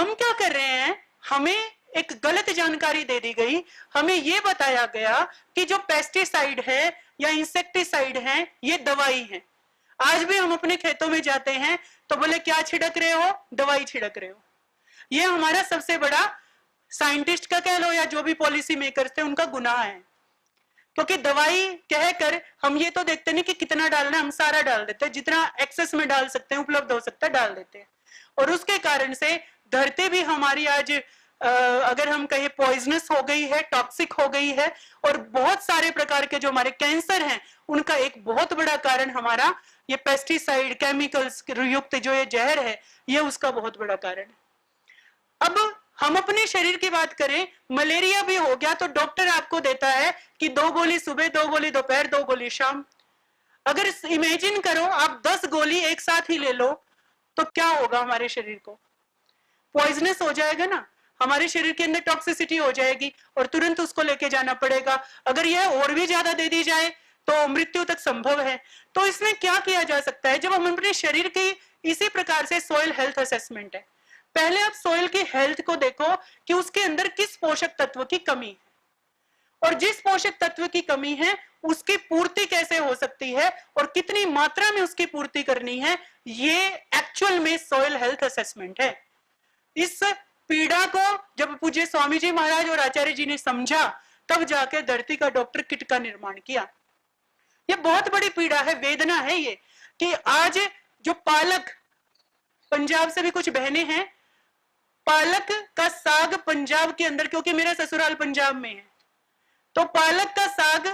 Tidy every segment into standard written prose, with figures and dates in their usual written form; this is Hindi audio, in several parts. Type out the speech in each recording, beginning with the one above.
हम क्या कर रहे हैं, हमें एक गलत जानकारी दे दी गई, हमें यह बताया गया कि जो पेस्टिसाइड है या इंसेक्टिसाइड है ये दवाई है। आज भी हम अपने खेतों में जाते हैं तो बोले क्या छिड़क रहे हो, दवाई छिड़क रहे हो। ये हमारा सबसे बड़ा साइंटिस्ट का कह लो या जो भी पॉलिसी मेकर्स थे उनका गुनाह है, क्योंकि दवाई कहकर हम ये तो देखते नहीं कि कितना डालना है, हम सारा डाल देते हैं, जितना एक्सेस में डाल सकते हैं, उपलब्ध हो सकता है डाल देते हैं। और उसके कारण से धरती भी हमारी आज अगर हम कहें पॉइजनस हो गई है, टॉक्सिक हो गई है, और बहुत सारे प्रकार के जो हमारे कैंसर हैं उनका एक बहुत बड़ा कारण हमारा ये पेस्टिसाइड केमिकल्स युक्त जो ये जहर है, ये उसका बहुत बड़ा कारण है। अब हम अपने शरीर की बात करें, मलेरिया भी हो गया तो डॉक्टर आपको देता है कि 2 गोली सुबह, 2 गोली दोपहर, 2 गोली शाम। अगर इमेजिन करो आप 10 गोली एक साथ ही ले लो तो क्या होगा, हमारे शरीर को पॉइजनस हो जाएगा ना, हमारे शरीर के अंदर टॉक्सिसिटी हो जाएगी और तुरंत उसको लेके जाना पड़ेगा। अगर यह और भी ज्यादा दे दी जाए तो मृत्यु तक संभव है। तो इसमें क्या किया जा सकता है, जब हम अपने शरीर की इसी प्रकार से सॉइल हेल्थ असेसमेंट है, पहले आप सॉइल की हेल्थ को देखो कि उसके अंदर किस पोषक तत्व की कमी है, और जिस पोषक तत्व की कमी है उसकी पूर्ति कैसे हो सकती है और कितनी मात्रा में उसकी पूर्ति करनी है, ये एक्चुअल में सॉइल हेल्थ असेसमेंट है। इस पीड़ा को जब पूज्य स्वामी जी महाराज और आचार्य जी ने समझा, तब जाकर धरती का डॉक्टर किट का निर्माण किया। ये बहुत बड़ी पीड़ा है, वेदना है ये, कि आज जो पालक, पंजाब से भी कुछ बहनें हैं, पालक का साग पंजाब के अंदर, क्योंकि मेरा ससुराल पंजाब में है, तो पालक का साग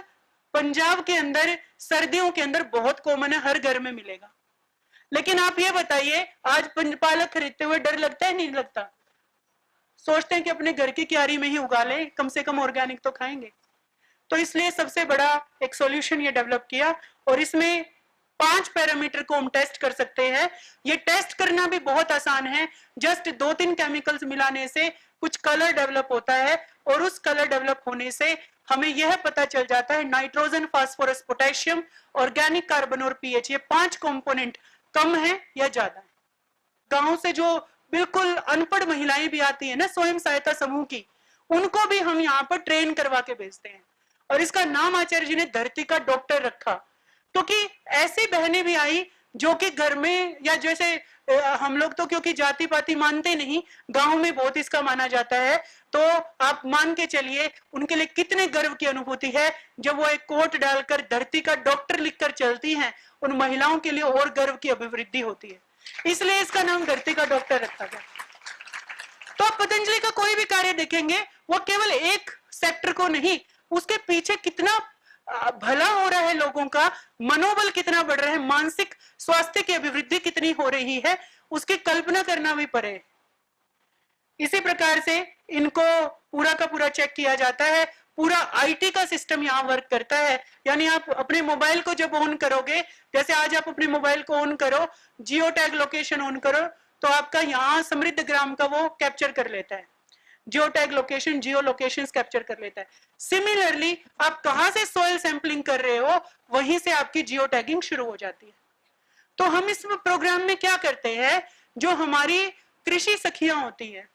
पंजाब के अंदर सर्दियों के अंदर बहुत कॉमन है, हर घर में मिलेगा। लेकिन आप ये बताइए, आज पालक खरीदते हुए डर लगता है, नहीं लगता? सोचते हैं कि अपने घर की क्यारी में ही उगा ले, कम से कम ऑर्गेनिक तो खाएंगे। तो इसलिए सबसे बड़ा एक सॉल्यूशन ये डेवलप किया, और इसमें 5 पैरामीटर को हम टेस्ट कर सकते हैं। ये टेस्ट करना भी बहुत आसान है, जस्ट 2-3 केमिकल्स मिलाने से कुछ कलर डेवलप होता है, और उस कलर डेवलप होने से हमें यह पता चल जाता है nitrogen, phosphorus, potassium, organic carbon और पीएच, ये 5 कंपोनेंट कम है या ज्यादा है। गांव से जो बिल्कुल अनपढ़ महिलाएं भी आती है ना, स्वयं सहायता समूह की, उनको भी हम यहाँ पर ट्रेन करवा के भेजते हैं, और इसका नाम आचार्य जी ने धरती का डॉक्टर रखा, क्योंकि ऐसी बहनें भी आई जो कि घर में, या जैसे हम लोग तो क्योंकि जाति पाति मानते नहीं, गांव में बहुत इसका माना जाता है, तो आप मान के चलिए उनके लिए कितने गर्व की अनुभूति है जब वो एक कोट डालकर धरती का डॉक्टर लिखकर चलती हैं। उन महिलाओं के लिए और गर्व की अभिवृद्धि होती है, इसलिए इसका नाम धरती का डॉक्टर रखा गया। तो आप पतंजलि का कोई भी कार्य देखेंगे, वो केवल एक सेक्टर को नहीं, उसके पीछे कितना भला हो रहा है, लोगों का मनोबल कितना बढ़ रहा है, मानसिक स्वास्थ्य की अभिवृद्धि कितनी हो रही है, उसकी कल्पना करना भी पड़े। इसी प्रकार से इनको पूरा का पूरा चेक किया जाता है, पूरा आईटी का सिस्टम यहाँ वर्क करता है। यानी आप अपने मोबाइल को जब ऑन करोगे, जैसे आज आप अपने मोबाइल को ऑन करो, जियो टैग लोकेशन ऑन करो, तो आपका यहाँ समृद्ध ग्राम का वो कैप्चर कर लेता है, geo tag location, geo location capture कर लेता है। सिमिलरली आप कहां से सॉइल सैंपलिंग कर रहे हो, वहीं से आपकी जियो टैगिंग शुरू हो जाती है। तो हम इस प्रोग्राम में क्या करते हैं, जो हमारी कृषि सखियां होती है,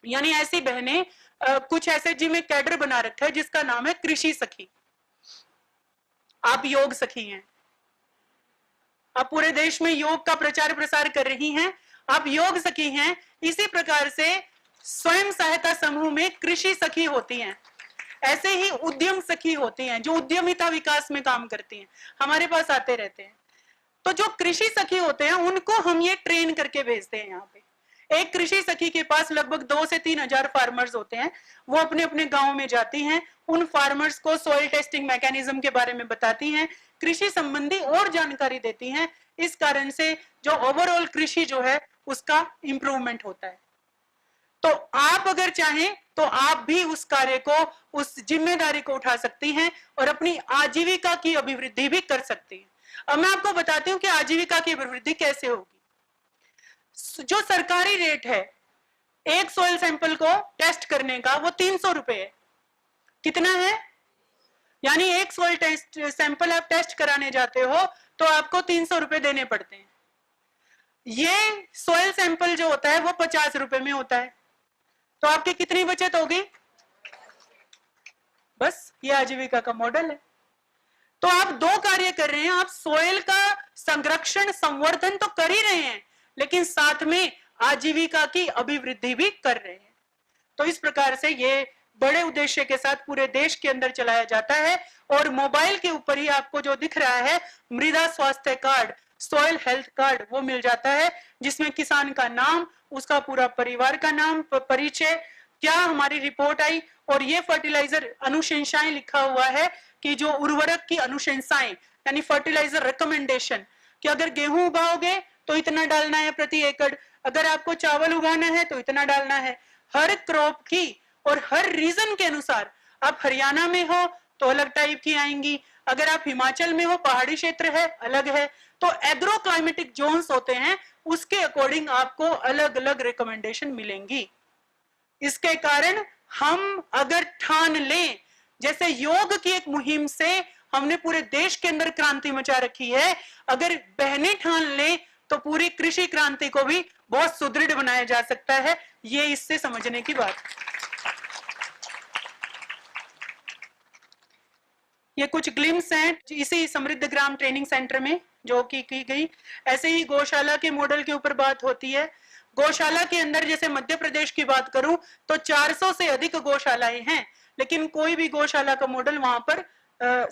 यानी ऐसी बहनें, कुछ ऐसे जिनमें कैडर बना रखा है जिसका नाम है कृषि सखी। आप योग सखी हैं, आप पूरे देश में योग का प्रचार प्रसार कर रही हैं, आप योग सखी हैं। इसी प्रकार से स्वयं सहायता समूह में कृषि सखी होती हैं, ऐसे ही उद्यम सखी होती हैं जो उद्यमिता विकास में काम करती हैं, हमारे पास आते रहते हैं। तो जो कृषि सखी होते हैं उनको हम ये ट्रेन करके भेजते हैं। यहाँ पे एक कृषि सखी के पास लगभग 2 से 3 हजार फार्मर्स होते हैं, वो अपने अपने गांव में जाती हैं, उन फार्मर्स को सॉइल टेस्टिंग मैकेनिज्म के बारे में बताती हैं, कृषि संबंधी और जानकारी देती हैं। इस कारण से जो ओवरऑल कृषि जो है उसका इंप्रूवमेंट होता है। तो आप अगर चाहें तो आप भी उस कार्य को, उस जिम्मेदारी को उठा सकती हैं और अपनी आजीविका की अभिवृद्धि भी कर सकती हैं। अब मैं आपको बताती हूँ कि आजीविका की अभिवृद्धि कैसे होगी। जो सरकारी रेट है एक सॉइल सैंपल को टेस्ट करने का, वो 300 रुपए है। कितना है? यानी एक सॉइल टेस्ट सैंपल आप टेस्ट कराने जाते हो तो आपको 300 रुपए देने पड़ते हैं। ये सोयल सैंपल जो होता है वो 50 रुपए में होता है, तो आपकी कितनी बचत होगी? बस ये आजीविका का मॉडल है। तो आप दो कार्य कर रहे हैं, आप सोयल का संरक्षण संवर्धन तो कर ही रहे हैं, लेकिन साथ में आजीविका की अभिवृद्धि भी कर रहे हैं। तो इस प्रकार से ये बड़े उद्देश्य के साथ पूरे देश के अंदर चलाया जाता है। और मोबाइल के ऊपर ही आपको जो दिख रहा है मृदा स्वास्थ्य कार्ड, सॉइल हेल्थ कार्ड, वो मिल जाता है, जिसमें किसान का नाम, उसका पूरा परिवार का नाम, परिचय, क्या हमारी रिपोर्ट आई, और ये फर्टिलाइजर अनुशंसाएं लिखा हुआ है कि जो उर्वरक की अनुशंसाएं यानी फर्टिलाइजर रिकमेंडेशन, कि अगर गेहूं उगाओगे तो इतना डालना है प्रति एकड़, अगर आपको चावल उगाना है तो इतना डालना है। हर क्रॉप की और हर रीजन के अनुसार, आप हरियाणा में हो तो अलग टाइप की आएंगी, अगर आप हिमाचल में हो, पहाड़ी क्षेत्र है, अलग है। तो एग्रो क्लाइमेटिक जोन्स होते हैं, उसके अकॉर्डिंग आपको अलग अलग रिकमेंडेशन मिलेंगी। इसके कारण हम अगर ठान लें, जैसे योग की एक मुहिम से हमने पूरे देश के अंदर क्रांति मचा रखी है, अगर बहनें ठान लें तो पूरी कृषि क्रांति को भी बहुत सुदृढ़ बनाया जा सकता है। ये इससे समझने की बात। ये कुछ ग्लिम्स हैं इसी समृद्ध ग्राम ट्रेनिंग सेंटर में जो की गई। ऐसे ही गौशाला के मॉडल के ऊपर बात होती है। गौशाला के अंदर जैसे मध्य प्रदेश की बात करूं तो 400 से अधिक गौशालाएं हैं, लेकिन कोई भी गौशाला का मॉडल वहां पर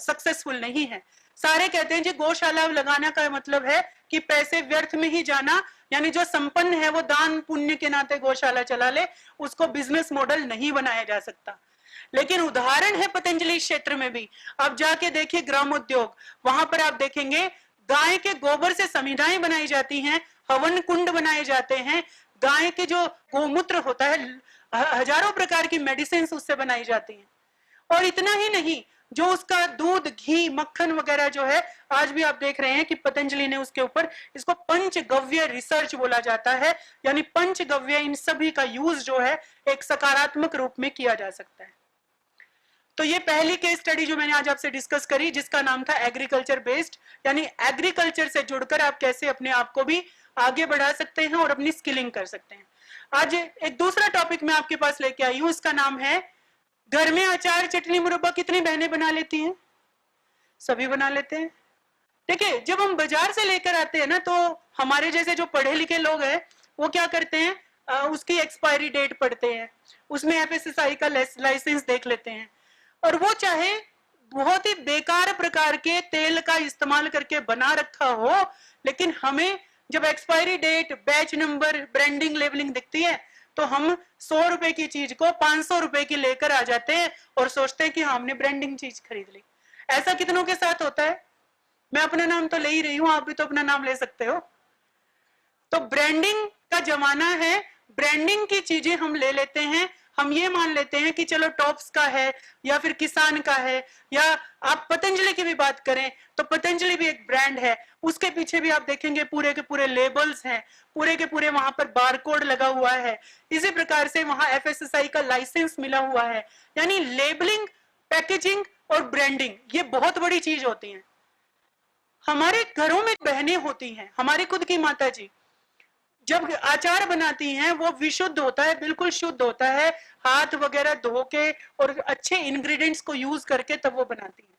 सक्सेसफुल नहीं है। सारे कहते हैं जी गौशाला लगाना का मतलब है कि पैसे व्यर्थ में ही जाना, यानी जो संपन्न है वो दान पुण्य के नाते गौशाला चला ले, उसको बिजनेस मॉडल नहीं बनाया जा सकता। लेकिन उदाहरण है पतंजलि क्षेत्र में भी, आप जाके देखिए ग्रामोद्योग, वहां पर आप देखेंगे गाय के गोबर से समिधाएं बनाई जाती हैं, हवन कुंड बनाए जाते हैं, गाय के जो गोमूत्र होता है, हजारों प्रकार की मेडिसिन उससे बनाई जाती हैं। और इतना ही नहीं, जो उसका दूध, घी, मक्खन वगैरह जो है, आज भी आप देख रहे हैं कि पतंजलि ने उसके ऊपर, इसको पंचगव्य रिसर्च बोला जाता है, यानी पंचगव्य, इन सभी का यूज जो है एक सकारात्मक रूप में किया जा सकता है। तो ये पहली केस स्टडी जो मैंने आज आपसे डिस्कस करी, जिसका नाम था एग्रीकल्चर बेस्ड, यानी एग्रीकल्चर से जुड़कर आप कैसे अपने आप को भी आगे बढ़ा सकते हैं और अपनी स्किलिंग कर सकते हैं। आज एक दूसरा टॉपिक मैं आपके पास लेके आई हूं, इसका नाम है घर में अचार, चटनी, मुरब्बा कितनी बहनें बना लेती हैं? सभी बना लेते हैं। देखिए, जब हम बाजार से लेकर आते हैं ना, तो हमारे जैसे जो पढ़े लिखे लोग हैं वो क्या करते हैं, उसकी एक्सपायरी डेट पढ़ते हैं, उसमें FSSAI का लाइसेंस देख लेते हैं, और वो चाहे बहुत ही बेकार प्रकार के तेल का इस्तेमाल करके बना रखा हो, लेकिन हमें जब expiry date, batch number, branding, labelling दिखती है तो हम 100 रुपए की चीज को 500 रुपए की लेकर आ जाते हैं और सोचते हैं कि हमने ब्रांडिंग चीज खरीद ली। ऐसा कितनों के साथ होता है? मैं अपना नाम तो ले ही रही हूं, आप भी तो अपना नाम ले सकते हो। तो ब्रांडिंग का जमाना है, ब्रांडिंग की चीजें हम ले लेते हैं, हम ये मान लेते हैं कि चलो टॉप्स का है या फिर किसान का है, या आप पतंजलि की भी बात करें तो पतंजलि भी एक ब्रांड है, उसके पीछे भी आप देखेंगे पूरे के पूरे लेबल्स हैं, पूरे के पूरे वहां पर बारकोड लगा हुआ है। इसी प्रकार से वहां FSSAI का लाइसेंस मिला हुआ है। यानी लेबलिंग, पैकेजिंग और ब्रांडिंग ये बहुत बड़ी चीज होती है। हमारे घरों में बहनें होती हैं, हमारी खुद की माता जी जब अचार बनाती हैं वो विशुद्ध होता है, बिल्कुल शुद्ध होता है, हाथ वगैरह धो के और अच्छे इंग्रेडिएंट्स को यूज करके तब वो बनाती हैं।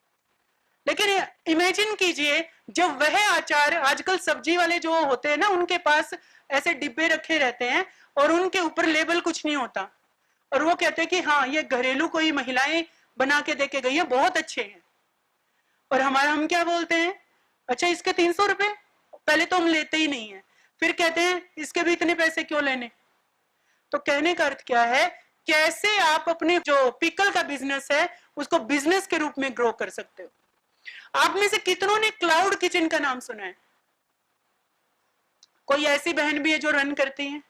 लेकिन इमेजिन कीजिए जब वह अचार, आजकल सब्जी वाले जो होते हैं ना, उनके पास ऐसे डिब्बे रखे रहते हैं और उनके ऊपर लेबल कुछ नहीं होता, और वो कहते हैं कि हाँ ये घरेलू कोई महिलाएं बना के देके गई है, बहुत अच्छे हैं। और हम क्या बोलते हैं, अच्छा इसके 300 रुपए, पहले तो हम लेते ही नहीं है, फिर कहते हैं इसके भी इतने पैसे क्यों लेने। तो कहने का अर्थ क्या है, कैसे आप अपने जो पिकल का बिजनेस है उसको बिजनेस के रूप में ग्रो कर सकते हो। आप में से कितनों ने क्लाउड किचन का नाम सुना है? कोई ऐसी बहन भी है जो रन करती है?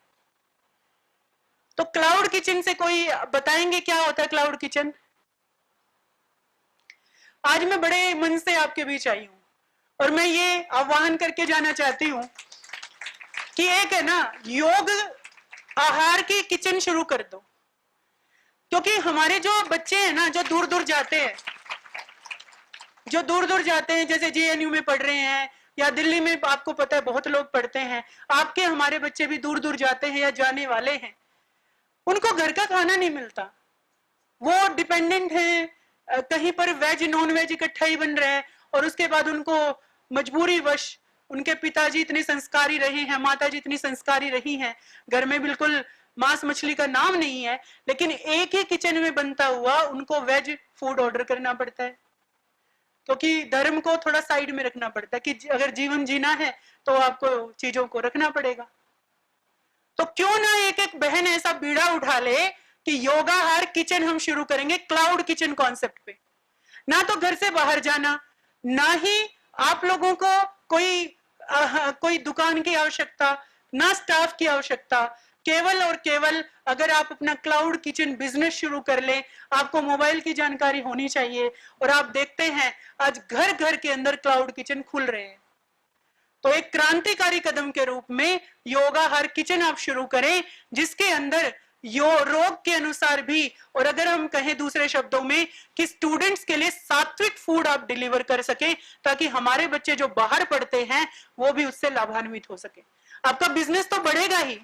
तो क्लाउड किचन से कोई बताएंगे क्या होता है क्लाउड किचन? आज मैं बड़े मन से आपके बीच आई हूं और मैं ये आह्वान करके जाना चाहती हूं कि एक है ना, योग आहार की किचन शुरू कर दो, क्योंकि हमारे जो बच्चे हैं ना, जो दूर दूर जाते हैं, जैसे JNU में पढ़ रहे हैं या दिल्ली में, आपको पता है बहुत लोग पढ़ते हैं, आप आपके हमारे बच्चे भी दूर दूर जाते हैं या जाने वाले हैं, उनको घर का खाना नहीं मिलता, वो डिपेंडेंट हैं, कहीं पर वेज नॉन वेज इकट्ठा ही बन रहा है, और उसके बाद उनको मजबूरी वश, उनके पिताजी इतने संस्कारी रहे हैं, माताजी इतनी संस्कारी रही हैं, घर में बिल्कुल मांस मछली का नाम नहीं है, लेकिन एक ही किचन में बनता हुआ उनको वेज फूड ऑर्डर करना पड़ता है, क्योंकि धर्म को थोड़ा साइड में रखना पड़ता है कि अगर जीवन जीना है तो आपको चीजों को रखना पड़ेगा। तो क्यों ना एक एक बहन ऐसा बीड़ा उठा ले कि योगा हर किचन हम शुरू करेंगे क्लाउड किचन कॉन्सेप्ट पे। ना तो घर से बाहर जाना, ना ही आप लोगों को कोई दुकान की आवश्यकता, ना स्टाफ की आवश्यकता, केवल और केवल अगर आप अपना क्लाउड किचन बिजनेस शुरू कर लें, आपको मोबाइल की जानकारी होनी चाहिए, और आप देखते हैं आज घर घर के अंदर क्लाउड किचन खुल रहे हैं। तो एक क्रांतिकारी कदम के रूप में योगा हर किचन आप शुरू करें, जिसके अंदर रोग के अनुसार भी, और अगर हम कहें दूसरे शब्दों में कि स्टूडेंट्स के लिए सात्विक फूड आप डिलीवर कर सके, ताकि हमारे बच्चे जो बाहर पढ़ते हैं वो भी उससे लाभान्वित हो सके। आपका बिजनेस तो बढ़ेगा ही।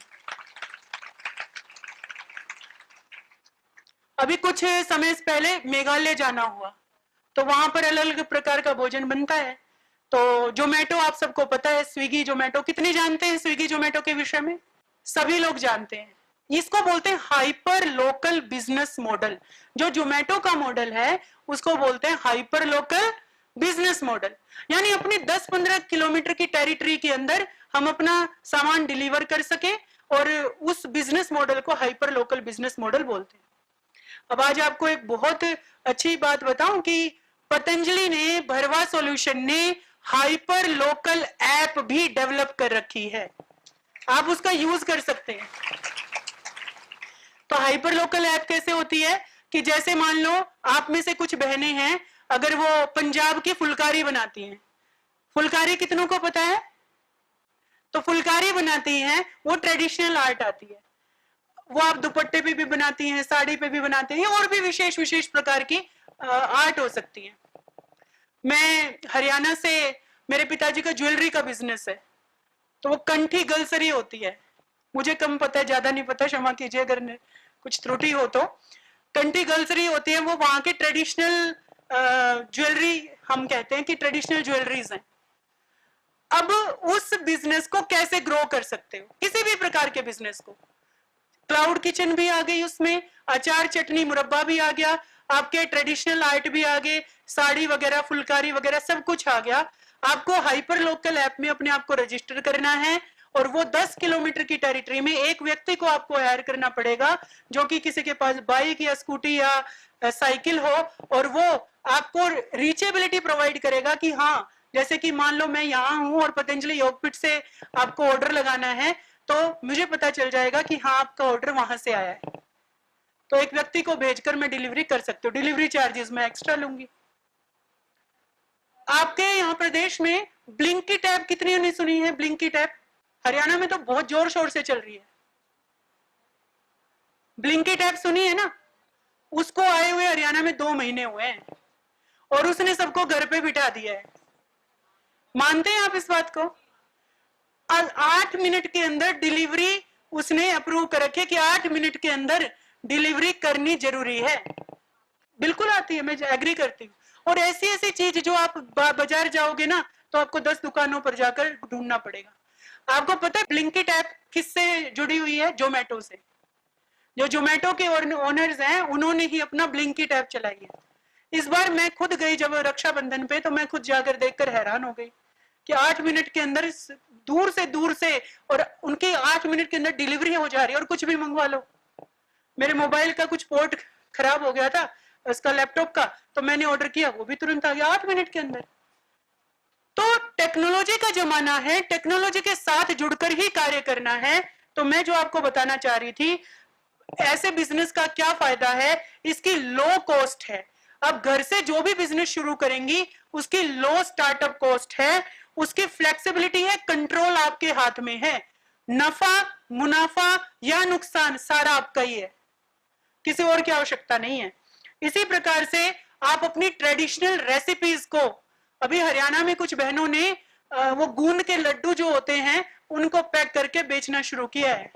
अभी कुछ समय पहले मेघालय जाना हुआ, तो वहां पर अलग अलग प्रकार का भोजन बनता है। तो जोमेटो आप सबको पता है, स्विगी जोमेटो, कितने जानते हैं स्विगी जोमेटो के विषय में? सभी लोग जानते हैं। इसको बोलते हैं हाइपर लोकल बिजनेस मॉडल। जो जोमेटो का मॉडल है उसको बोलते हैं हाइपर लोकल बिजनेस मॉडल, यानी अपनी 10-15 किलोमीटर की टेरिटरी के अंदर हम अपना सामान डिलीवर कर सके, और उस बिजनेस मॉडल को हाइपर लोकल बिजनेस मॉडल बोलते हैं। अब आज आपको एक बहुत अच्छी बात बताऊं कि पतंजलि ने, भरवा सॉल्यूशन ने हाइपर लोकल ऐप भी डेवलप कर रखी है, आप उसका यूज कर सकते हैं। तो हाइपर लोकल ऐप कैसे होती है कि जैसे मान लो आप में से कुछ बहनें हैं, अगर वो पंजाब की फुलकारी बनाती हैं, फुलकारी कितनों को पता है? तो फुलकारी बनाती हैं, वो ट्रेडिशनल आर्ट आती है, वो आप दुपट्टे पे भी बनाती हैं, साड़ी पे भी बनाते हैं, और भी विशेष विशेष प्रकार की आर्ट हो सकती है। मैं हरियाणा से, मेरे पिताजी का ज्वेलरी का बिजनेस है, तो वो कंठी गलसरी होती है, मुझे कम पता है, ज्यादा नहीं पता, क्षमा कीजिए अगर कुछ त्रुटि हो तो। कंठी गलसरी होती है, वो वहां के ट्रेडिशनल ज्वेलरी, हम कहते हैं कि ट्रेडिशनल ज्वेलरीज हैं। अब उस बिजनेस को कैसे ग्रो कर सकते हो? किसी भी प्रकार के बिजनेस को। क्लाउड किचन भी आ गई, उसमें अचार चटनी मुरब्बा भी आ गया, आपके ट्रेडिशनल आर्ट भी आ गए, साड़ी वगैरह फुलकारी वगैरह सब कुछ आ गया। आपको हाइपर लोकल ऐप में अपने आप को रजिस्टर करना है, और वो 10 किलोमीटर की टेरिटरी में एक व्यक्ति को आपको हायर करना पड़ेगा, जो कि किसी के पास बाइक या स्कूटी या साइकिल हो, और वो आपको रीचेबिलिटी प्रोवाइड करेगा कि हाँ, जैसे कि मान लो मैं यहाँ हूँ और पतंजलि योगपीठ से आपको ऑर्डर लगाना है, तो मुझे पता चल जाएगा कि हाँ आपका ऑर्डर वहां से आया है, तो एक व्यक्ति को भेजकर मैं डिलीवरी कर सकती हूँ। डिलीवरी चार्जेस मैं एक्स्ट्रा लूंगी। आपके यहाँ प्रदेश में ब्लिंकिट ऐप कितनी ने सुनी है? ब्लिंकिट ऐप हरियाणा में तो बहुत जोर शोर से चल रही है। ब्लिंकिट ऐप सुनी है ना? उसको आए हुए हरियाणा में 2 महीने हुए हैं, और उसने सबको घर पे बिठा दिया है। मानते हैं आप इस बात को? 8 मिनट के अंदर डिलीवरी उसने अप्रूव कर रखी है कि 8 मिनट के अंदर डिलीवरी करनी जरूरी है। बिल्कुल आती है, मैं एग्री करती हूँ। और ऐसी ऐसी चीज जो आप बाजार जाओगे ना, तो आपको 10 दुकानों पर जाकर ढूंढना पड़ेगा। आपको पता है ब्लिंकिट ऐप किससे जुड़ी हुई है? जोमेटो से। जो जोमेटो के ओनर्स हैं, उन्होंने ही अपना ब्लिंकिट ऐप चलाई है। इस बार मैं खुद गई जब रक्षाबंधन पे, तो मैं खुद जाकर देखकर हैरान हो गई कि 8 मिनट के अंदर दूर से और उनके 8 मिनट के अंदर डिलीवरी हो जा रही है, और कुछ भी मंगवा लो। मेरे मोबाइल का कुछ पोर्ट खराब हो गया था, उसका लैपटॉप का, तो मैंने ऑर्डर किया, वो भी तुरंत आ गया 8 मिनट के अंदर। तो टेक्नोलॉजी का जमाना है, टेक्नोलॉजी के साथ जुड़कर ही कार्य करना है। तो मैं जो आपको बताना चाह रही थी, ऐसे बिजनेस का क्या फायदा है? इसकी लो कॉस्ट है। अब घर से जो भी बिजनेस शुरू करेंगी उसकी लो स्टार्टअप कॉस्ट है, उसकी फ्लेक्सिबिलिटी है, कंट्रोल आपके हाथ में है। नफा मुनाफा या नुकसान सारा आपका ही है, किसी और की आवश्यकता नहीं है। इसी प्रकार से आप अपनी ट्रेडिशनल रेसिपीज को, अभी हरियाणा में कुछ बहनों ने वो गूंद के लड्डू जो होते हैं उनको पैक करके बेचना शुरू किया है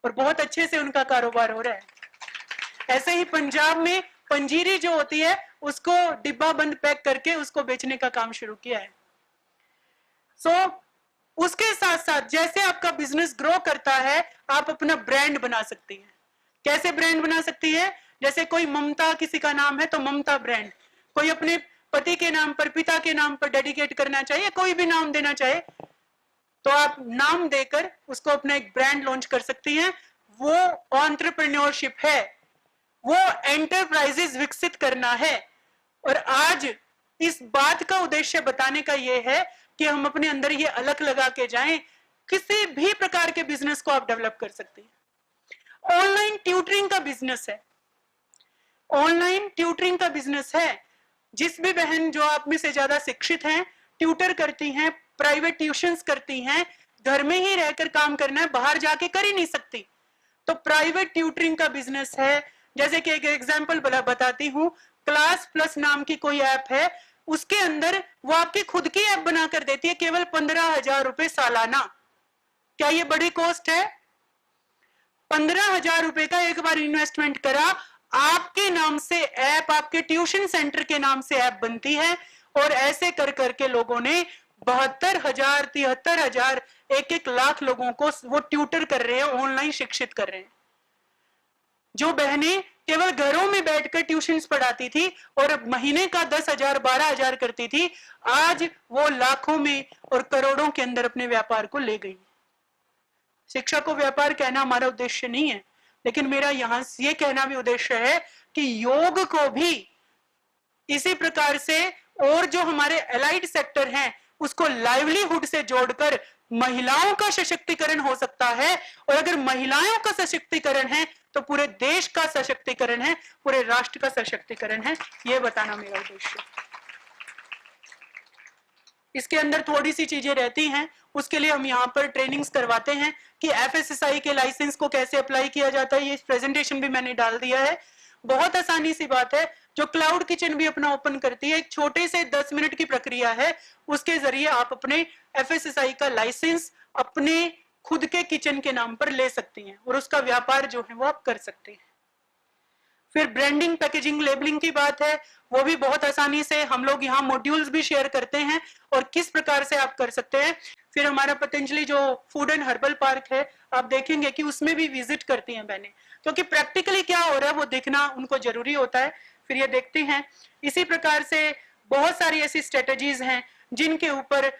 और बहुत अच्छे से उनका कारोबार हो रहा है। ऐसे ही पंजाब में पंजीरी जो होती है उसको डिब्बा बंद पैक करके उसको बेचने का काम शुरू किया है। उसके साथ साथ जैसे आपका बिजनेस ग्रो करता है आप अपना ब्रांड बना सकती हैं। कैसे ब्रांड बना सकती है? जैसे कोई ममता किसी का नाम है तो ममता ब्रांड, कोई अपने पति के नाम पर, पिता के नाम पर डेडिकेट करना चाहिए, कोई भी नाम देना चाहे तो आप नाम देकर उसको अपना एक ब्रांड लॉन्च कर सकती हैं। वो एंटरप्रेन्योरशिप है, वो एंटरप्राइजेस विकसित करना है। और आज इस बात का उद्देश्य बताने का ये है कि हम अपने अंदर ये अलग लगा के जाएं, किसी भी प्रकार के बिजनेस को आप डेवलप कर सकते हैं। ऑनलाइन ट्यूटरिंग का बिजनेस है, ऑनलाइन ट्यूटरिंग का बिजनेस है। जिस भी बहन जो आप में से ज्यादा शिक्षित हैं, ट्यूटर करती हैं, प्राइवेट ट्यूशंस करती हैं, घर में ही रहकर काम करना है, बाहर जाके कर ही नहीं सकती, तो प्राइवेट ट्यूटरिंग का बिजनेस है। जैसे कि एक एग्जांपल बताती हूँ, क्लास प्लस नाम की कोई ऐप है, उसके अंदर वो आपकी खुद की ऐप बनाकर देती है केवल 15,000 रुपए सालाना। क्या ये बड़ी कॉस्ट है? 15,000 रुपए का एक बार इन्वेस्टमेंट करा, आपके नाम से ऐप, आपके ट्यूशन सेंटर के नाम से ऐप बनती है। और ऐसे कर करके लोगों ने 72,000, 73,000, 1-1 लाख लोगों को वो ट्यूटर कर रहे हैं, ऑनलाइन शिक्षित कर रहे हैं। जो बहनें केवल घरों में बैठकर ट्यूशंस पढ़ाती थी और महीने का 10,000, 12,000 करती थी, आज वो लाखों में और करोड़ों के अंदर अपने व्यापार को ले गई। शिक्षा को व्यापार कहना हमारा उद्देश्य नहीं है, लेकिन मेरा यहां ये कहना भी उद्देश्य है कि योग को भी इसी प्रकार से, और जो हमारे एलाइड सेक्टर हैं उसको लाइवलीहुड से जोड़कर महिलाओं का सशक्तिकरण हो सकता है। और अगर महिलाओं का सशक्तिकरण है तो पूरे देश का सशक्तिकरण है, पूरे राष्ट्र का सशक्तिकरण है। ये बताना मेरा उद्देश्य। इसके अंदर थोड़ी सी चीजें रहती हैं, उसके लिए हम यहाँ पर ट्रेनिंग्स करवाते हैं कि FSSAI के लाइसेंस को कैसे अप्लाई किया जाता है। ये प्रेजेंटेशन भी मैंने डाल दिया है, बहुत आसानी सी बात है। जो क्लाउड किचन भी अपना ओपन करती है, एक छोटे से 10 मिनट की प्रक्रिया है, उसके जरिए आप अपने FSSAI का लाइसेंस अपने खुद के किचन के नाम पर ले सकती हैं और उसका व्यापार जो है वो आप कर सकते हैं। फिर ब्रांडिंग, पैकेजिंग, लेबलिंग की बात है, वो भी बहुत आसानी से हम लोग यहाँ मॉड्यूल्स भी शेयर करते हैं और किस प्रकार से आप कर सकते हैं। फिर हमारा पतंजलि जो फूड एंड हर्बल पार्क है, आप देखेंगे कि उसमें भी विजिट करती हैं बहनें, क्योंकि प्रैक्टिकली क्या हो रहा है वो देखना उनको जरूरी होता है। फिर ये देखते हैं। इसी प्रकार से बहुत सारी ऐसी स्ट्रेटेजीज हैं जिनके ऊपर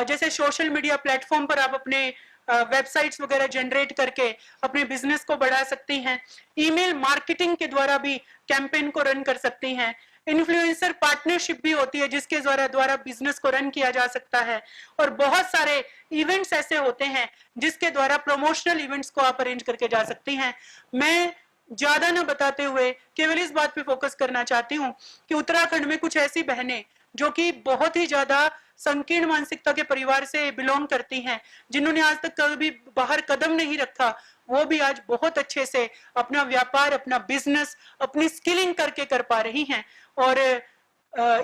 जैसे सोशल मीडिया प्लेटफॉर्म पर आप अपने वेबसाइट्स वगैरह जनरेट करके अपने बिजनेस को बढ़ा सकती हैं। ईमेल मार्केटिंग के द्वारा भी कैंपेन को रन कर सकती हैं। इन्फ्लुएंसर पार्टनरशिप भी होती है जिसके द्वारा बिजनेस को रन किया जा सकता है। और बहुत सारे इवेंट्स ऐसे होते हैं जिसके द्वारा प्रमोशनल इवेंट्स को आप अरेंज करके जा सकती हैं। मैं ज्यादा ना बताते हुए केवल इस बात पे फोकस करना चाहती हूँ कि उत्तराखंड में कुछ ऐसी बहनें जो कि बहुत ही ज्यादा संकीर्ण मानसिकता के परिवार से बिलोंग करती हैं, जिन्होंने आज तक कभी बाहर कदम नहीं रखा, वो भी आज बहुत अच्छे से अपना व्यापार, अपना बिजनेस, अपनी स्किलिंग करके कर पा रही हैं। और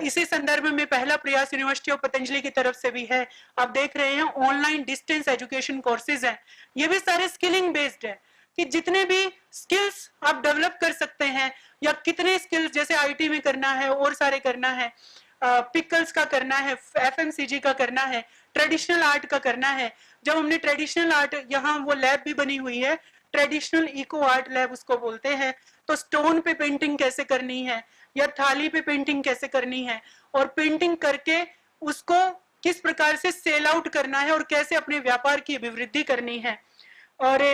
इसी संदर्भ में पहला प्रयास यूनिवर्सिटी ऑफ पतंजलि की तरफ से भी है। आप देख रहे हैं ऑनलाइन डिस्टेंस एजुकेशन कोर्सेज हैं, ये भी सारे स्किलिंग बेस्ड है कि जितने भी स्किल्स आप डेवलप कर सकते हैं, या कितने स्किल्स जैसे IT में करना है और सारे करना है, पिकल्स का करना है, FMCG का करना है, ट्रेडिशनल आर्ट का करना है। जब हमने ट्रेडिशनल आर्ट, यहाँ वो लैब भी बनी हुई है, ट्रेडिशनल इको आर्ट लैब उसको बोलते हैं, तो स्टोन पे पेंटिंग कैसे करनी है या थाली पे पेंटिंग कैसे करनी है, और पेंटिंग करके उसको किस प्रकार से सेल आउट करना है और कैसे अपने व्यापार की अभिवृद्धि करनी है। और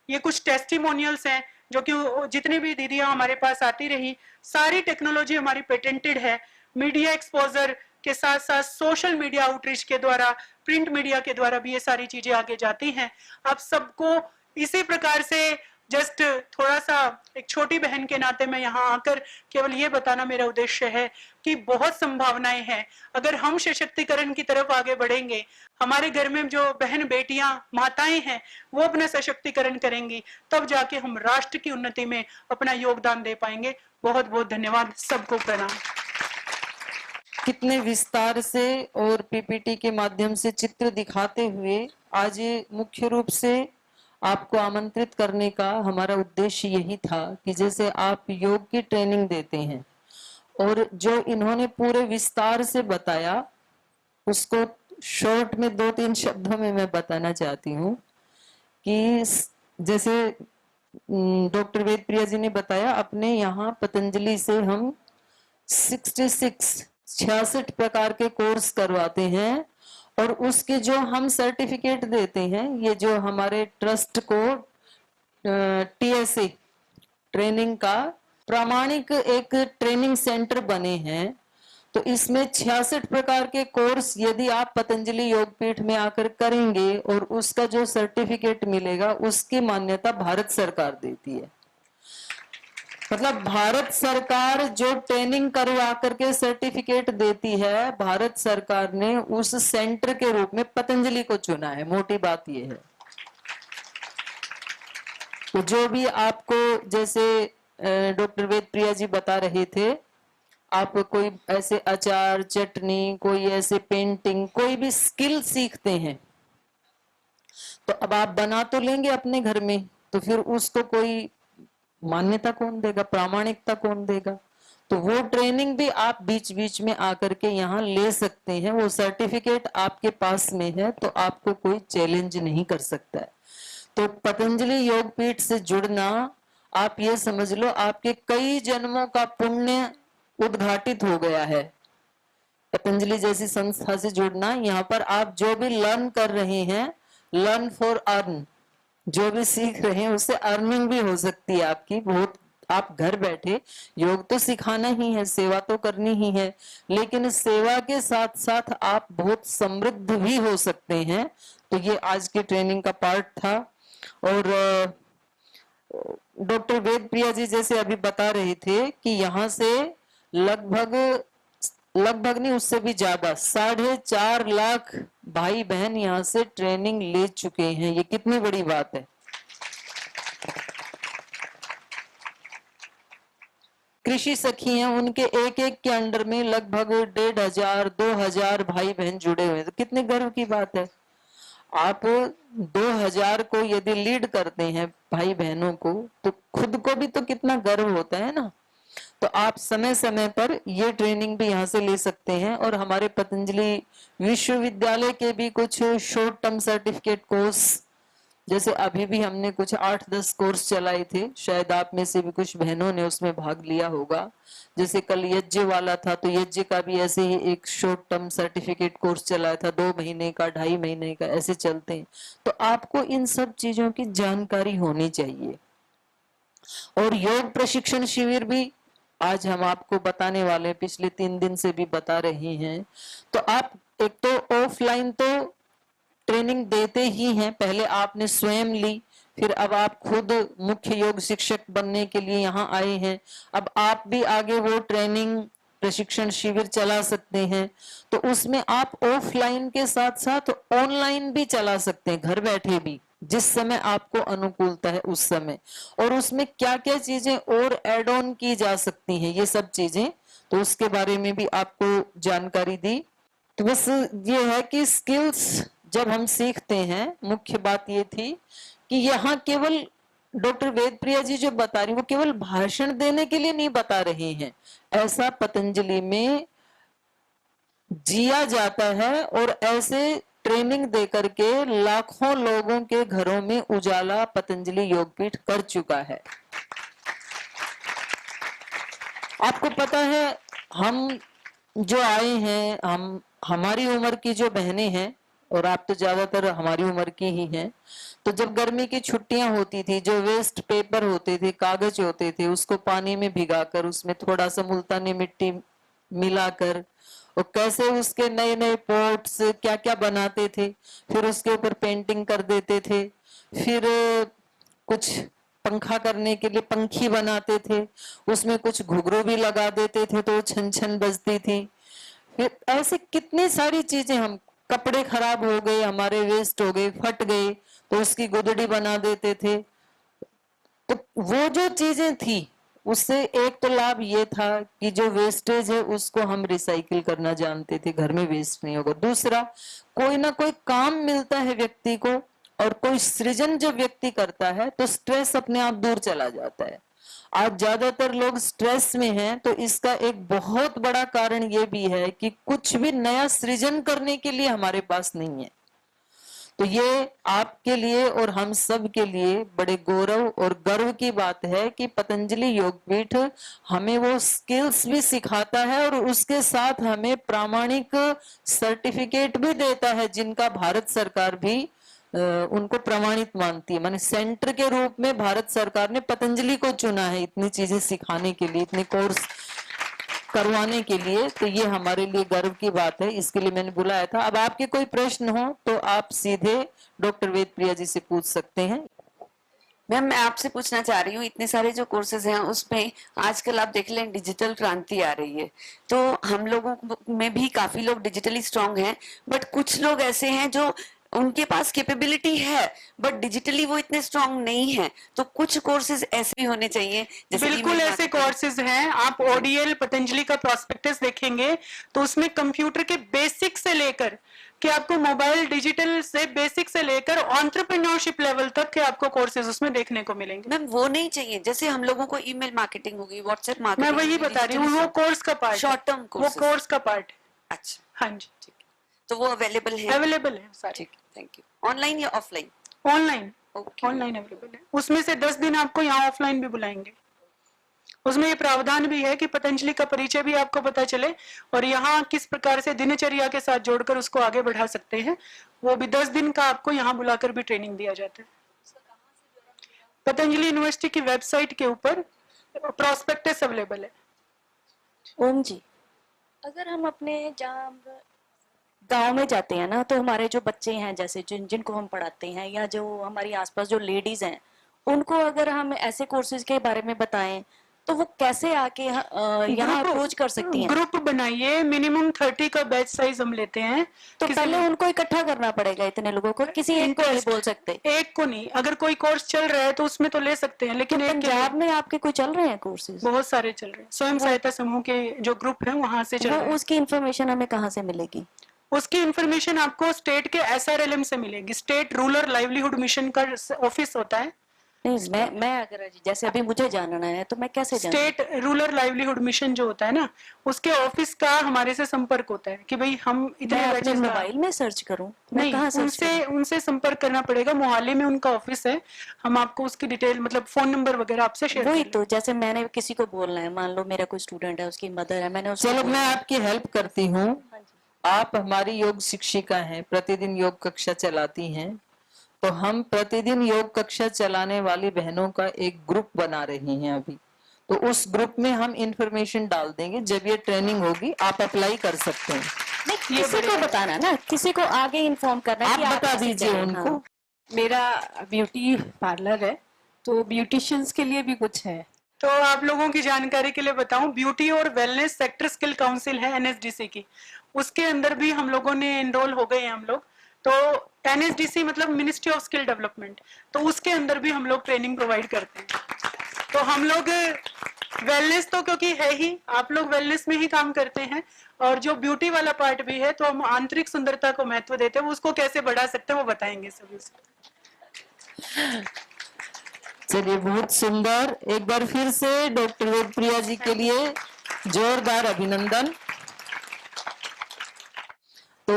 ये कुछ टेस्टिमोनियल्स हैं जो कि जितनी भी दीदियां हमारे पास आती रही, सारी टेक्नोलॉजी हमारी पेटेंटेड है। मीडिया एक्सपोजर के साथ साथ सोशल मीडिया आउटरीच के द्वारा, प्रिंट मीडिया के द्वारा भी ये सारी चीजें आगे जाती हैं। आप सबको इसी प्रकार से जस्ट थोड़ा सा एक छोटी बहन के नाते मैं यहाँ आकर केवल ये बताना मेरा उद्देश्य है कि बहुत संभावनाएं हैं। अगर हम सशक्तिकरण की तरफ आगे बढ़ेंगे, हमारे घर में जो बहन बेटियां माताएं हैं वो अपना सशक्तिकरण करेंगी, तब जाके हम राष्ट्र की उन्नति में अपना योगदान दे पाएंगे। बहुत बहुत धन्यवाद, सबको प्रणाम। कितने विस्तार से और पीपीटी के माध्यम से चित्र दिखाते हुए आज मुख्य रूप से आपको आमंत्रित करने का हमारा उद्देश्य यही था कि जैसे आप योग की ट्रेनिंग देते हैं और जो इन्होंने पूरे विस्तार से बताया उसको शॉर्ट में 2-3 शब्दों में मैं बताना चाहती हूँ कि जैसे डॉक्टर वेद प्रिया जी ने बताया, अपने यहाँ पतंजलि से हम 66 प्रकार के कोर्स करवाते हैं और उसके जो हम सर्टिफिकेट देते हैं, ये जो हमारे ट्रस्ट को टीएसए ट्रेनिंग का प्रामाणिक एक ट्रेनिंग सेंटर बने हैं, तो इसमें 66 प्रकार के कोर्स यदि आप पतंजलि योगपीठ में आकर करेंगे और उसका जो सर्टिफिकेट मिलेगा उसकी मान्यता भारत सरकार देती है। मतलब भारत सरकार जो ट्रेनिंग करवा करके सर्टिफिकेट देती है, भारत सरकार ने उस सेंटर के रूप में पतंजलि को चुना है। मोटी बात यह है। तो जो भी आपको जैसे डॉक्टर वेद प्रिया जी बता रहे थे, आप कोई ऐसे अचार, चटनी, कोई ऐसे पेंटिंग, कोई भी स्किल सीखते हैं तो अब आप बना तो लेंगे अपने घर में, तो फिर उसको कोई मान्यता कौन देगा, प्रामाणिकता कौन देगा? तो वो ट्रेनिंग भी आप बीच बीच में आकर के यहाँ ले सकते हैं। वो सर्टिफिकेट आपके पास में है तो आपको कोई चैलेंज नहीं कर सकता है। तो पतंजलि योगपीठ से जुड़ना, आप ये समझ लो आपके कई जन्मों का पुण्य उद्घाटित हो गया है। पतंजलि जैसी संस्था से जुड़ना, यहाँ पर आप जो भी लर्न कर रहे हैं, लर्न फॉर अर्न, जो भी सीख रहे हैं उससे अर्निंग भी हो सकती है आपकी बहुत। आप घर बैठे योग तो सिखाना ही है, सेवा तो करनी ही है, लेकिन सेवा के साथ साथ आप बहुत समृद्ध भी हो सकते हैं। तो ये आज के ट्रेनिंग का पार्ट था। और डॉक्टर वेद प्रिया जी जैसे अभी बता रहे थे कि यहाँ से लगभग नहीं, उससे भी ज्यादा 4.5 लाख भाई बहन यहाँ से ट्रेनिंग ले चुके हैं। ये कितनी बड़ी बात है। कृषि सखी हैं, उनके एक एक के अंडर में लगभग 1,500-2,000 भाई बहन जुड़े हुए हैं। तो कितने गर्व की बात है। आप 2,000 को यदि लीड करते हैं भाई बहनों को, तो खुद को भी तो कितना गर्व होता है ना। तो आप समय समय पर ये ट्रेनिंग भी यहाँ से ले सकते हैं। और हमारे पतंजलि विश्वविद्यालय के भी कुछ शॉर्ट टर्म सर्टिफिकेट कोर्स, जैसे अभी भी हमने कुछ 8-10 कोर्स चलाए थे, शायद आप में से भी कुछ बहनों ने उसमें भाग लिया होगा। जैसे कल यज्ञ वाला था, तो यज्ञ का भी ऐसे ही एक शॉर्ट टर्म सर्टिफिकेट कोर्स चलाया था, 2 महीने का, 2.5 महीने का, ऐसे चलते हैं। तो आपको इन सब चीजों की जानकारी होनी चाहिए। और योग प्रशिक्षण शिविर भी आज हम आपको बताने वाले हैं, पिछले 3 दिन से भी बता रहे हैं। तो आप एक तो ऑफलाइन तो ट्रेनिंग देते ही हैं, पहले आपने स्वयं ली, फिर अब आप खुद मुख्य योग शिक्षक बनने के लिए यहाँ आए हैं। अब आप भी आगे वो ट्रेनिंग प्रशिक्षण शिविर चला सकते हैं। तो उसमें आप ऑफलाइन के साथ साथ ऑनलाइन भी चला सकते हैं, घर बैठे भी, जिस समय आपको अनुकूलता है उस समय। और उसमें क्या क्या चीजें और एड ऑन की जा सकती हैं, ये सब चीजें, तो उसके बारे में भी आपको जानकारी दी। तो बस ये है कि स्किल्स जब हम सीखते हैं, मुख्य बात ये थी कि यहाँ केवल डॉक्टर वेद प्रिया जी जो बता रही, वो केवल भाषण देने के लिए नहीं बता रहे हैं। ऐसा पतंजलि में जिया जाता है और ऐसे ट्रेनिंग देकर के लाखों लोगों के घरों में उजाला पतंजलि योगपीठ कर चुका है। आपको पता है, हम जो आए हैं, हमारी उम्र की जो बहनें हैं, और आप तो ज्यादातर हमारी उम्र की ही हैं, तो जब गर्मी की छुट्टियां होती थी, जो वेस्ट पेपर होते थे, कागज होते थे, उसको पानी में भिगाकर उसमें थोड़ा सा मुल्तानी मिट्टी मिलाकर और कैसे उसके नए नए पॉट्स क्या क्या बनाते थे, फिर उसके ऊपर पेंटिंग कर देते थे, फिर कुछ पंखा करने के लिए पंखी बनाते थे, उसमें कुछ घुघरू भी लगा देते थे तो छन छन बजती थी। फिर ऐसे कितनी सारी चीजें, हम कपड़े खराब हो गए, हमारे वेस्ट हो गए, फट गए, तो उसकी गुदड़ी बना देते थे। तो वो जो चीजें थी उससे एक तो लाभ ये था कि जो वेस्टेज है उसको हम रिसाइकिल करना जानते थे, घर में वेस्ट नहीं होगा। दूसरा, कोई ना कोई काम मिलता है व्यक्ति को, और कोई सृजन जब व्यक्ति करता है तो स्ट्रेस अपने आप दूर चला जाता है। आज ज्यादातर लोग स्ट्रेस में हैं, तो इसका एक बहुत बड़ा कारण ये भी है कि कुछ भी नया सृजन करने के लिए हमारे पास नहीं है। तो ये आपके लिए और हम सब के लिए बड़े गौरव और गर्व की बात है कि पतंजलि योगपीठ हमें वो स्किल्स भी सिखाता है और उसके साथ हमें प्रामाणिक सर्टिफिकेट भी देता है, जिनका भारत सरकार भी उनको प्रमाणित मानती है। माने सेंटर के रूप में भारत सरकार ने पतंजलि को चुना है इतनी चीजें सिखाने के लिए, इतने कोर्स करवाने के लिए। तो ये हमारे लिए गर्व की बात है, इसके लिए मैंने बुलाया था। अब आपके कोई प्रश्न हो तो आप सीधे डॉक्टर वेदप्रिया जी से पूछ सकते हैं। मैम, मैं आपसे पूछना चाह रही हूँ, इतने सारे जो कोर्सेज हैं उसमें आजकल आप देख लें डिजिटल क्रांति आ रही है, तो हम लोगों में भी काफी लोग डिजिटली स्ट्रांग हैं, बट कुछ लोग ऐसे हैं जो उनके पास कैपेबिलिटी है बट डिजिटली वो इतने स्ट्रांग नहीं है। तो कुछ कोर्सेज ऐसे भी होने चाहिए जैसे बिल्कुल ऐसे कोर्सेज हैं। आप ओडीएल पतंजलि का प्रॉस्पेक्टस देखेंगे तो उसमें कंप्यूटर के बेसिक से लेकर कि आपको मोबाइल डिजिटल से बेसिक से लेकर एंटरप्रेन्योरशिप लेवल तक के आपको कोर्सेज उसमें देखने को मिलेंगे। मैम वो नहीं चाहिए जैसे हम लोगों को ईमेल मार्केटिंग होगी, व्हाट्सएप मैं मार्केटिंग, वही बता रही हूँ, वो कोर्स का पार्ट, शॉर्ट टर्म वो कोर्स का पार्ट। अच्छा, हाँ जी, ठीक है, तो वो अवेलेबल है? अवेलेबल है सारे। ठीक, थैंक यू। ऑनलाइन या offline? Online, okay, online available है। उसमें से 10 दिन आपको यहाँ ऑफलाइन भी बुलाएंगे। उसमें ये प्रावधान भी है कि पतंजलि का परिचय भी आपको पता चले और यहाँ किस प्रकार से दिनचर्या के साथ जोड़कर उसको आगे बढ़ा सकते हैं, वो भी 10 दिन का आपको यहाँ बुलाकर भी ट्रेनिंग दिया जाता है। पतंजलि यूनिवर्सिटी की वेबसाइट के ऊपर प्रॉस्पेक्टस अवेलेबल है। ओम जी, अगर हम अपने जहाँ गांव में जाते हैं ना, तो हमारे जो बच्चे हैं जैसे जिनको हम पढ़ाते हैं या जो हमारी आसपास जो लेडीज हैं, उनको अगर हम ऐसे कोर्सेज के बारे में बताएं तो वो कैसे आके यहाँ अप्रोच कर सकती हैं? ग्रुप बनाइए, मिनिमम 30 का बैच साइज हम लेते हैं। तो पहले उनको इकट्ठा करना पड़ेगा इतने लोगों को, किसी एक को नहीं बोल सकते? एक को नहीं, अगर कोई कोर्स चल रहा है तो उसमें तो ले सकते हैं, लेकिन तो एक पंजाब में आपके कोई चल रहे हैं कोर्सेज? बहुत सारे चल रहे हैं। स्वयं सहायता समूह के जो ग्रुप है वहां से चल रहे हैं। उसकी इंफॉर्मेशन हमें कहाँ से मिलेगी? उसकी इंफॉर्मेशन आपको स्टेट के SRLM से मिलेगी। स्टेट रूरल लाइवलीहुड मिशन का ऑफिस होता है। नहीं, मैं अगर जैसे अभी मुझे जानना है तो मैं कैसे जानूं? स्टेट रूरल लाइवलीहुड मिशन जो होता है ना, उसके ऑफिस का हमारे से संपर्क होता है कि भाई हम इतने मैं अपने बैचेस का- मोबाइल में सर्च करूं? मैं नहीं, कहाँ सर्च करूं? उनसे संपर्क करना पड़ेगा। मोहाली में उनका ऑफिस है, हम आपको उसकी डिटेल मतलब फोन नंबर वगैरह आपसे शेयर वही कर तो, जैसे मैंने किसी को बोलना है, मान लो मेरा कोई स्टूडेंट है, उसकी मदर है, मैंने उसको चलो बोलना मैं है। आपकी हेल्प करती हूँ। आप हमारी योग शिक्षिका हैं, प्रतिदिन योग कक्षा चलाती हैं, तो हम प्रतिदिन योग कक्षा चलाने वाली बहनों का एक ग्रुप बना रही हैं अभी। तो उस ग्रुप में हम इंफॉर्मेशन डाल देंगे, जब ये ट्रेनिंग होगी आप अप्लाई कर सकते हैं। नहीं, किसी को बताना ना, किसी को आगे इन्फॉर्म करना आप कि बता ऐसे दीजिए करें। उनको। हाँ। मेरा ब्यूटी पार्लर है, तो ब्यूटिशियंस के लिए भी कुछ है। तो आप लोगों की जानकारी के लिए बताऊं, ब्यूटी और वेलनेस सेक्टर स्किल काउंसिल है NSDC की, उसके अंदर भी हम लोगों ने एनरोल हो गए हैं हम लोग। तो NSDC मतलब मिनिस्ट्री ऑफ स्किल डेवलपमेंट, तो उसके अंदर भी हम लोग ट्रेनिंग प्रोवाइड करते हैं। तो हम लोग वेलनेस तो क्योंकि है ही, आप लोग वेलनेस में ही काम करते हैं, और जो ब्यूटी वाला पार्ट भी है तो हम आंतरिक सुंदरता को महत्व देते हैं, उसको कैसे बढ़ा सकते हैं वो बताएंगे सभी से। चलिए, बहुत सुंदर। एक बार फिर से डॉक्टर वेदप्रिया जी के लिए जोरदार अभिनंदन। तो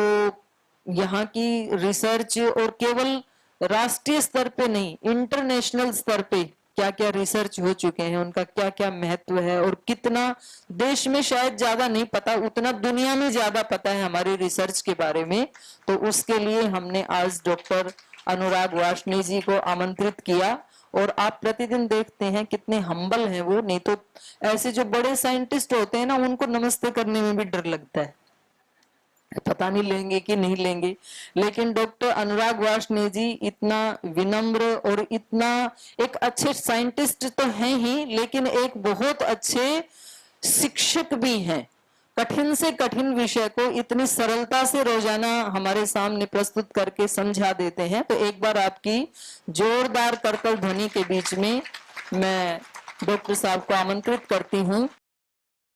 यहाँ की रिसर्च, और केवल राष्ट्रीय स्तर पे नहीं, इंटरनेशनल स्तर पे क्या क्या रिसर्च हो चुके हैं, उनका क्या क्या महत्व है, और कितना देश में शायद ज्यादा नहीं पता, उतना दुनिया में ज्यादा पता है हमारी रिसर्च के बारे में। तो उसके लिए हमने आज डॉक्टर अनुराग वार्ष्णेय जी को आमंत्रित किया, और आप प्रतिदिन देखते हैं कितने हम्बल हैं वो। नहीं तो ऐसे जो बड़े साइंटिस्ट होते हैं ना, उनको नमस्ते करने में भी डर लगता है, पता नहीं लेंगे कि नहीं लेंगे। लेकिन डॉक्टर अनुराग वार्ष्णेय जी इतना विनम्र और इतना एक अच्छे साइंटिस्ट तो हैं ही, लेकिन एक बहुत अच्छे शिक्षक भी हैं। कठिन से कठिन विषय को इतनी सरलता से रोजाना हमारे सामने प्रस्तुत करके समझा देते हैं। तो एक बार आपकी जोरदार करकल ध्वनि के बीच में मैं डॉक्टर साहब को आमंत्रित करती हूँ